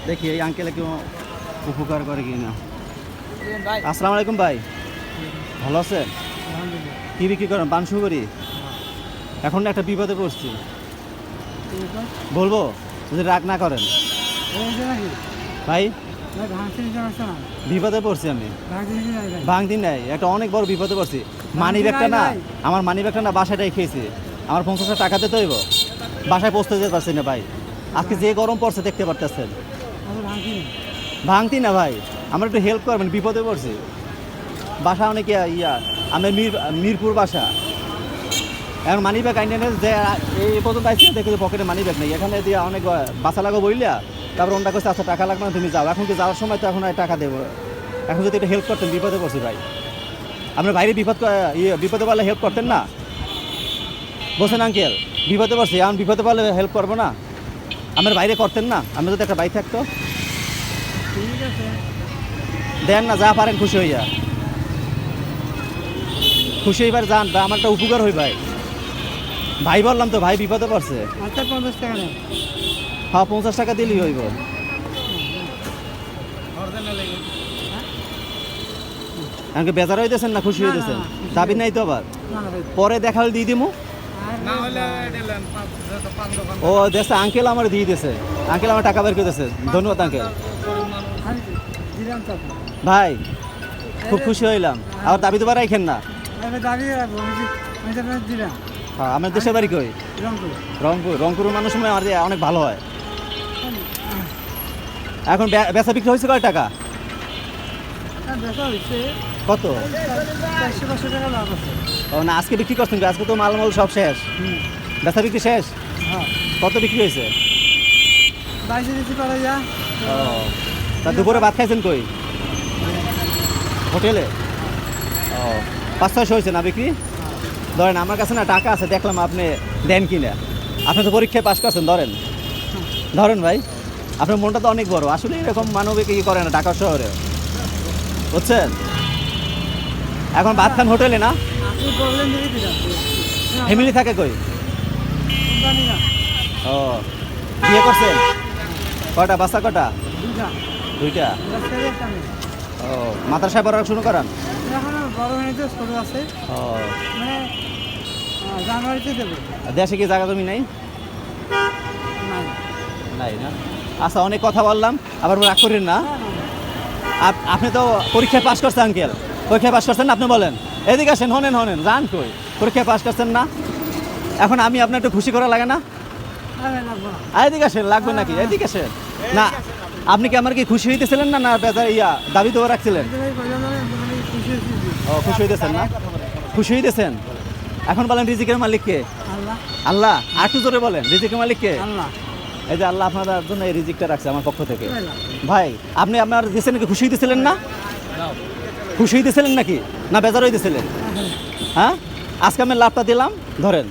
দেখি এই আঙ্কেল একটু উপকার করে কিনা। আসসালামু আলাইকুম ভাই, ভালো আছেন? কি বিক্রি করেন? পান সুপারি। এখন একটা বিপদে পড়ছি, বলবো যদি রাগ না করেন। ভাই বিপদে পড়ছি আমি। ভাঙতি নাই, একটা অনেক বড় বিপদে পড়ছি। মানি ব্যাগটা না, আমার মানি ব্যাগটা না বাসাটাই খেয়েছি। আমার 50,000 টাকা দিতে হইব, বাসায় পৌঁছতে যেতে পারছি না ভাই। আজকে যে গরম পড়ছে দেখতে পারতেছেন। ভাঙতি না ভাই, আমার একটু হেল্প করবেন, বিপদে পড়ছি। বাসা অনেক আমার মিরপুর বাসা। এখন মানি ব্যাগ আইনে যে এই পর্যন্ত আইসি, দেখো যে পকেটে মানি ব্যাগ নেই। এখানে দিয়ে অনেক বাসা লাগো বইলা, তারপর ওনটা করছে আচ্ছা টাকা লাগবে না, তুমি যাও। এখন কি যাওয়ার সময় তো এখন টাকা দেবো। এখন যদি এটা হেল্প করতেন, বিপদে পড়ছি ভাই। আপনার বাইরে বিপদে পারলে হেল্প করতেন না, বলছেন আঙ্কেল বিপদে পড়ছি, এখন বিপদে পারলে হেল্প করবো না? আমার বাইরে করতেন না, আমি যদি একটা বাইক থাকতো। ঠিক আছে, দেন না, যা পারেন খুশি হইয়া, খুশি হইবার যান, আমার একটা উপকার হই ভাই। ভাই বললাম তো, ভাই বিপদে পড়ছে। আচ্ছা 50 টাকা নেন। হ্যাঁ 50 টাকা দিলেই হইব। আমাকে বেজার হইতেছেন না খুশি হইতেছেন? দাবি নাই তো আবার, পরে দেখা হলে দিয়ে দিমু। ও দেশে আঙ্কেল আমার দিয়ে দিয়েছে, আঙ্কেল আমার টাকা বের করে দিয়েছে, ধন্যবাদ আঙ্কেল। ভাই খুব খুশি হইলাম। আর দাবি তো রাখেন না। হ্যাঁ আমার দেশের বাড়ি কই? রংপুর। রংপুরের মানুষ আমার অনেক ভালো হয়। এখন বেচা বিক্রি হয়েছে কয় টাকা? কত? ও না, আজকে বিক্রি করছেন? আজকে তো মালমাল সব শেষ, বেচা বিক্রি শেষ। কত বিক্রি হয়েছে? ও তা দুপুরে ভাত খাইছেন কই? হোটেলে? ও 500-600 হয়েছে না বিক্রি? ধরেন আমার কাছে না টাকা আছে, দেখলাম আপনি দেন কিনা। আপনি তো পরীক্ষায় পাশ করছেন, ধরেন ধরেন ভাই। আপনার মনটা তো অনেক বড়, আসলে এরকম মানবিক করে না ঢাকা শহরে, বুঝছেন? এখন ভাত খান হোটেলে না? ফ্যামিলি থাকে কই? ও বিয়ে করছেন? কটা বাচ্চা? কটা? দুইটা। ও মাদ্রাসায় পড়া শুরু করান? ও দেশে কি জায়গা জমি নাই? নাই না? আচ্ছা অনেক কথা বললাম, আবার রাগ করেন না। আপনি তো পরীক্ষায় পাশ করছেন আঙ্কেল, পরীক্ষায় পাশ করছেন না? আপনি বলেন, এদিকে আসেন, হনেন যান কই? পরীক্ষায় পাশ করছেন না? এখন আমি আপনার একটু খুশি করা লাগে না? এদিকে আসেন, লাগবে নাকি? এদিকে আসেন না। আপনি কি আমার কি খুশি হইতেছিলেন না? না বেজার দাবি তো রাখছিলেন? ও খুশি হইতেছেন না? খুশি হইতেছেন। এখন বলেন রিজিকের মালিক কে? আল্লাহ। আর একটু জোরে বলেন, রিজিকের মালিক কে? এই যে আল্লাহ আপনার জন্য এই রিজিকটা রাখছে আমার পক্ষ থেকে। ভাই আপনি আপনার দিচ্ছেন নাকি? খুশি হইতেছিলেন না? খুশি হইতেছিলেন নাকি? না বেজার হইতেছিলেন? হ্যাঁ আজকে আমি লাভটা দিলাম, ধরেন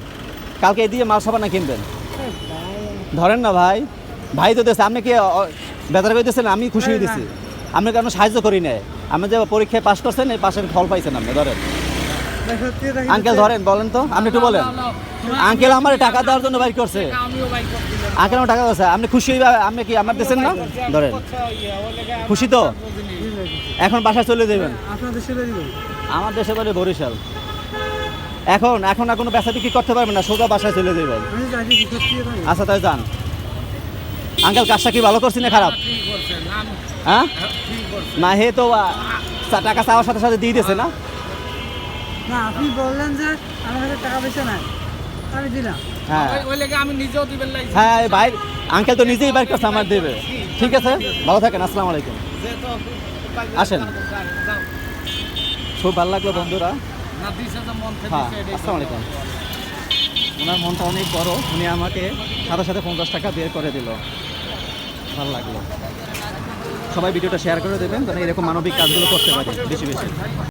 কালকে এই দিয়ে মাল সাবান না কিনবেন। ধরেন না ভাই, ভাই তো দিয়েছে, আপনি কি বেজার হইতেছেন? আমি খুশি হইতেছি, আমি কেন সাহায্য করি নাই। আমি যে পরীক্ষায় পাশ করছেন, এই পাশের ফল পাইছেন আপনি। ধরেন আঙ্কেল, ধরেন বলেন তো, আপনি একটু বলেন। আঙ্কেল আমার টাকা দেওয়ার জন্য বাইর করছে, আঙ্কেল আমার টাকা দিয়েছে, আপনি খুশি হইবা? আপনি কি আমার দিচ্ছেন না? ধরেন খুশি তো? এখন বাসায় চলে যাবেন। আমার দেশের বাড়ি বরিশাল। এখন আর কোনো বেচা বিক্রি করতে পারবেন না, সোজা বাসায় চলে যাবেন। আচ্ছা তাই যান। আঙ্কেল কাজটা কি ভালো করছি না খারাপ? হ্যাঁ না, হে তো টাকা চাওয়ার সাথে সাথে দিয়ে দিয়েছে না? না আপনি বললেন যে আমার কাছে টাকা পয়সা নাই, আমি দিলাম। হ্যাঁ ওই লেগে আমি নিজেও দিবেন লাগি। হ্যাঁ ভাই, আঙ্কেল তো নিজেই বাইর করছে, আমার দেবে। ঠিক আছে, ভালো থাকেন, আসসালামু আলাইকুম। আসেন, খুব ভালো লাগলো বন্ধুরা। হ্যাঁ আসসালামু আলাইকুম। ওনার মনটা অনেক বড়, উনি আমাকে সাথে সাথে 50 টাকা বের করে দিল, ভালো লাগলো। সবাই ভিডিওটা শেয়ার করে দেবেন, যেন এরকম মানবিক কাজগুলো করতে পারি বেশি বেশি।